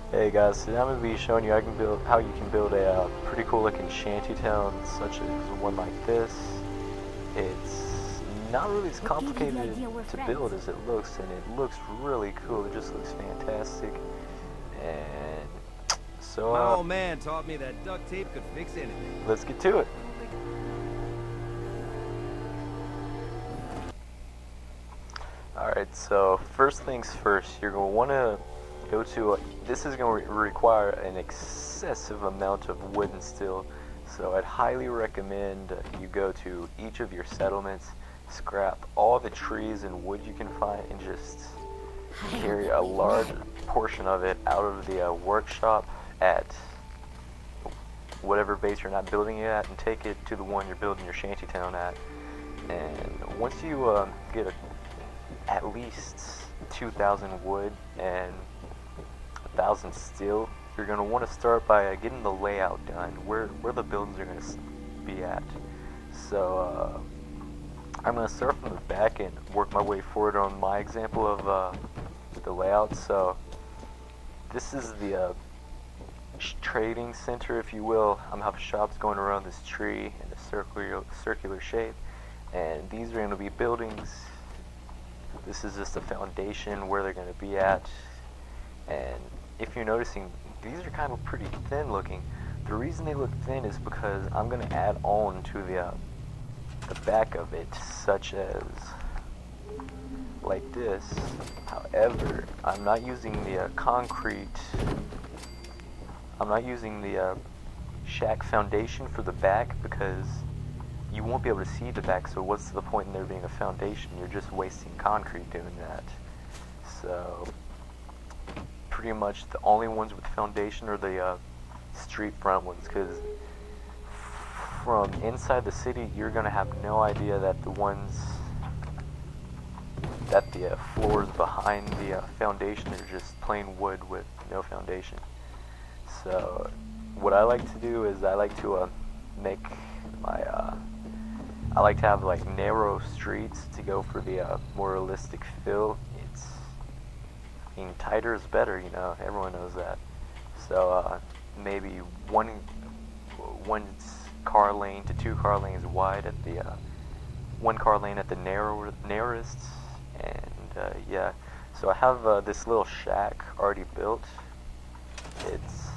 Hey guys, today I'm going to be showing you how you can build a pretty cool looking shanty town such as one like this. It's not really as What gave you the complicated idea we're to friends? build as it looks, and it looks really cool. It just looks fantastic. And so My old man taught me that duct tape could fix anything. let's get to it. Alright, so first things first, you're going to want to go to this is going to require an excessive amount of wood and steel, so I'd highly recommend you go to each of your settlements, scrap all the trees and wood you can find, and just carry a large portion of it out of the workshop at whatever base you're not building it at, and take it to the one you're building your shantytown at. And once you get at least 2,000 wood and 1,000 steel, you're going to want to start by getting the layout done, where the buildings are going to be at. So I'm going to start from the back and work my way forward on my example of the layout. So this is the trading center, if you will. I'm going to have shops going around this tree in a circular shape, and these are going to be buildings. This is just a foundation where they're going to be at, and if you're noticing, these are kind of pretty thin looking. The reason they look thin is because I'm going to add on to the back of it, such as like this. However, I'm not using the concrete. I'm not using the shack foundation for the back because you won't be able to see the back, so what's the point in there being a foundation? You're just wasting concrete doing that. So pretty much the only ones with foundation are the street front ones, because from inside the city you're gonna have no idea that the floors behind the foundation are just plain wood with no foundation. So what I like to do is I like to make my I like to have like narrow streets to go for the more realistic feel. I mean, tighter is better, you know, everyone knows that. So maybe one car lane to 2 car lanes wide at the 1 car lane at the narrowest, and yeah. So I have this little shack already built. It's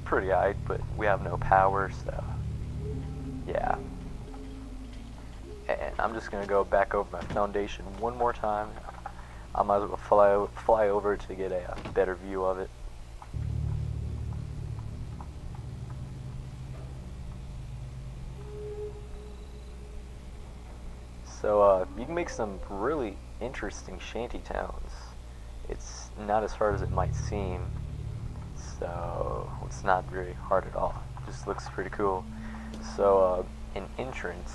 pretty aight, but we have no power, so yeah. And I'm just gonna go back over my foundation one more time. I might as well fly over to get a better view of it. So you can make some really interesting shanty towns. It's not as hard as it might seem. So it's not very hard at all. It just looks pretty cool. So an entrance.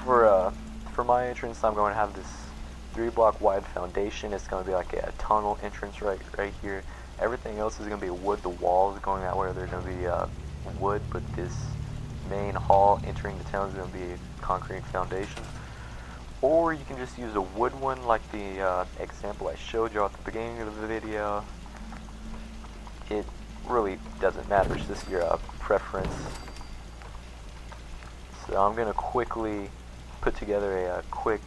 For my entrance, I'm going to have this 3-block wide foundation. It's going to be like a tunnel entrance right here. Everything else is going to be wood. The walls going that way, they're going to be wood, but this main hall entering the town is going to be a concrete foundation. Or you can just use a wood one like the example I showed you at the beginning of the video. It really doesn't matter, it's just your preference. So I'm going to quickly put together a quick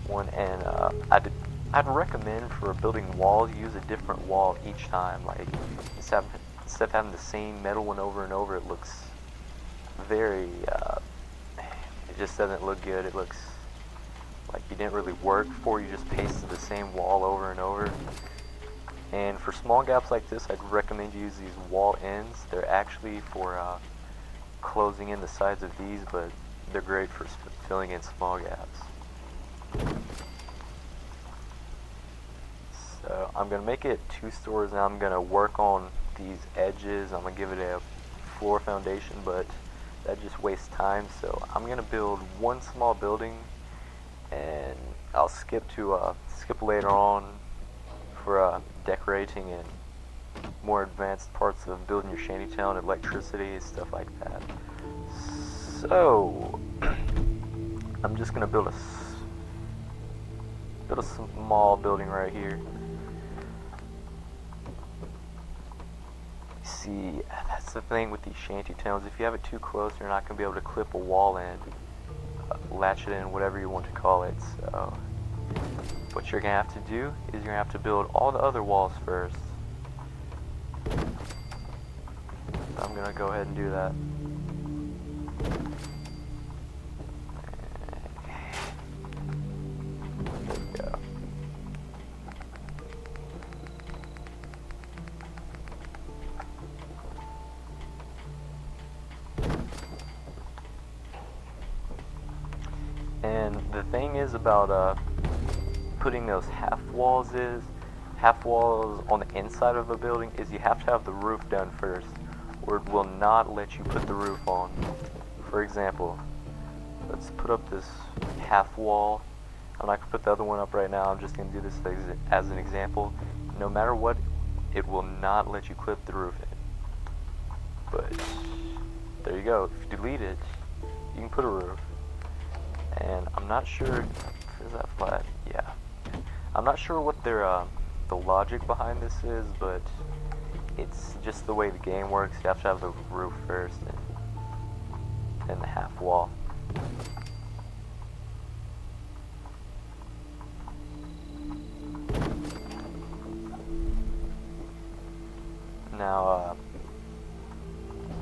one, and I'd recommend for building walls, use a different wall each time. Like instead of having the same metal one over and over, it looks very it just doesn't look good. It looks like you didn't really work for, you just pasted the same wall over and over. And for small gaps like this, I'd recommend you use these wall ends. They're actually for closing in the sides of these, but they're great for filling in small gaps. So I'm going to make it 2 stories now. I'm going to work on these edges. I'm going to give it a floor foundation, but that just wastes time. So I'm going to build one small building, and I'll skip later on for decorating and more advanced parts of building your shantytown, electricity, stuff like that. So I'm just gonna build a small building right here. See, that's the thing with these shanty towns. If you have it too close, you're not going to be able to clip a wall in, latch it in, whatever you want to call it. So, what you're going to have to do is you're going to have to build all the other walls first. So I'm going to go ahead and do that. There we go. And the thing is about putting those half walls on the inside of a building is you have to have the roof done first, or it will not let you put the roof on. For example, let's put up this half wall. I'm not going to put the other one up right now, I'm just going to do this as an example. No matter what, it will not let you clip the roof in. But, there you go. If you delete it, you can put a roof. And I'm not sure, is that flat? Yeah. I'm not sure what the logic behind this is, but it's just the way the game works. You have to have the roof first and the half wall. Now,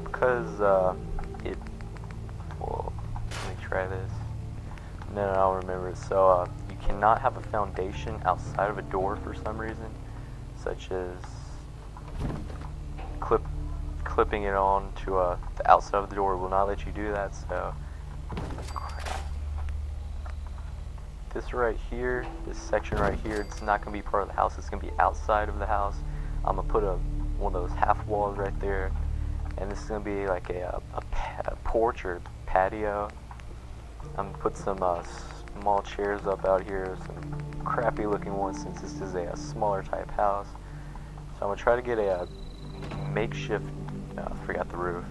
because well, let me try this. No, I don't remember it. So, you cannot have a foundation outside of a door for some reason, such as clipping it on to the outside of the door will not let you do that. So, crap. This right here, this section right here, it's not going to be part of the house. It's going to be outside of the house. I'm going to put one of those half walls right there, and this is going to be like a porch or patio. I'm going to put some small chairs up out here, some crappy looking ones since this is a smaller type house. So I'm going to try to get a makeshift, forgot the roof.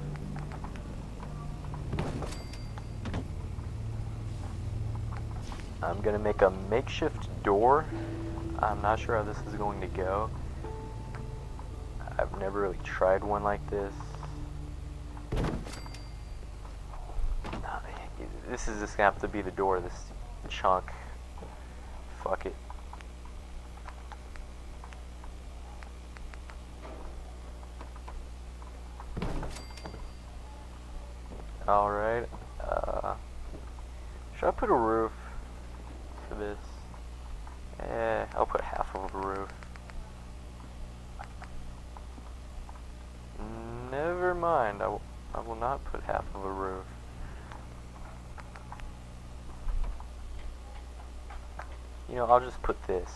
I'm going to make a makeshift door. I'm not sure how this is going to go. I've never really tried one like this. This is just gonna have to be the door, this chunk. Fuck it. Alright, should I put a roof for this? I'll put half of a roof. Never mind, I will not put half of a roof. You know, I'll just put this.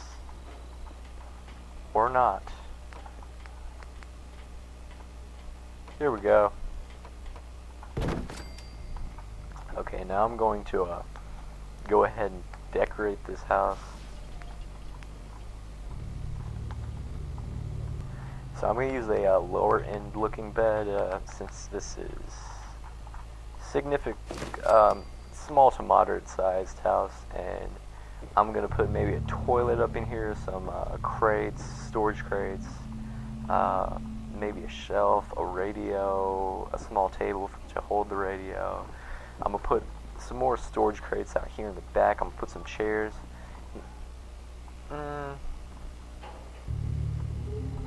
Or not. Here we go. Okay, now I'm going to go ahead and decorate this house. So I'm going to use a lower end looking bed since this is significant, small to moderate sized house, and I'm going to put maybe a toilet up in here, some crates, storage crates, maybe a shelf, a radio, a small table to hold the radio. I'm going to put some more storage crates out here in the back. I'm going to put some chairs.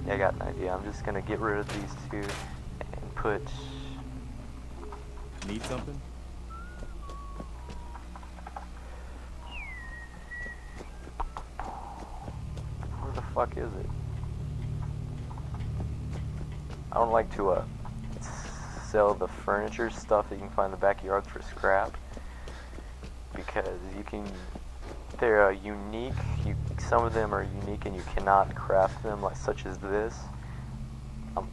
Yeah, I got an idea. I'm just gonna get rid of these two and put... Need something? Where the fuck is it? I don't like to sell the furniture stuff that you can find in the backyard for scrap, because you can... They're unique. Some of them are unique and you cannot craft them, like such as this.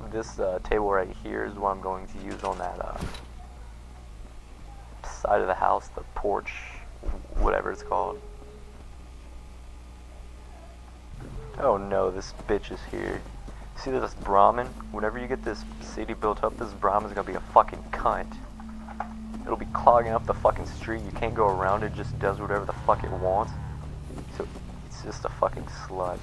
This table right here is what I'm going to use on that side of the house, the porch, whatever it's called. Oh no, this bitch is here. See this Brahmin? Whenever you get this city built up, this Brahmin's gonna be a fucking cunt. It'll be clogging up the fucking street. You can't go around it. Just does whatever the fuck it wants. So it's just a fucking slut.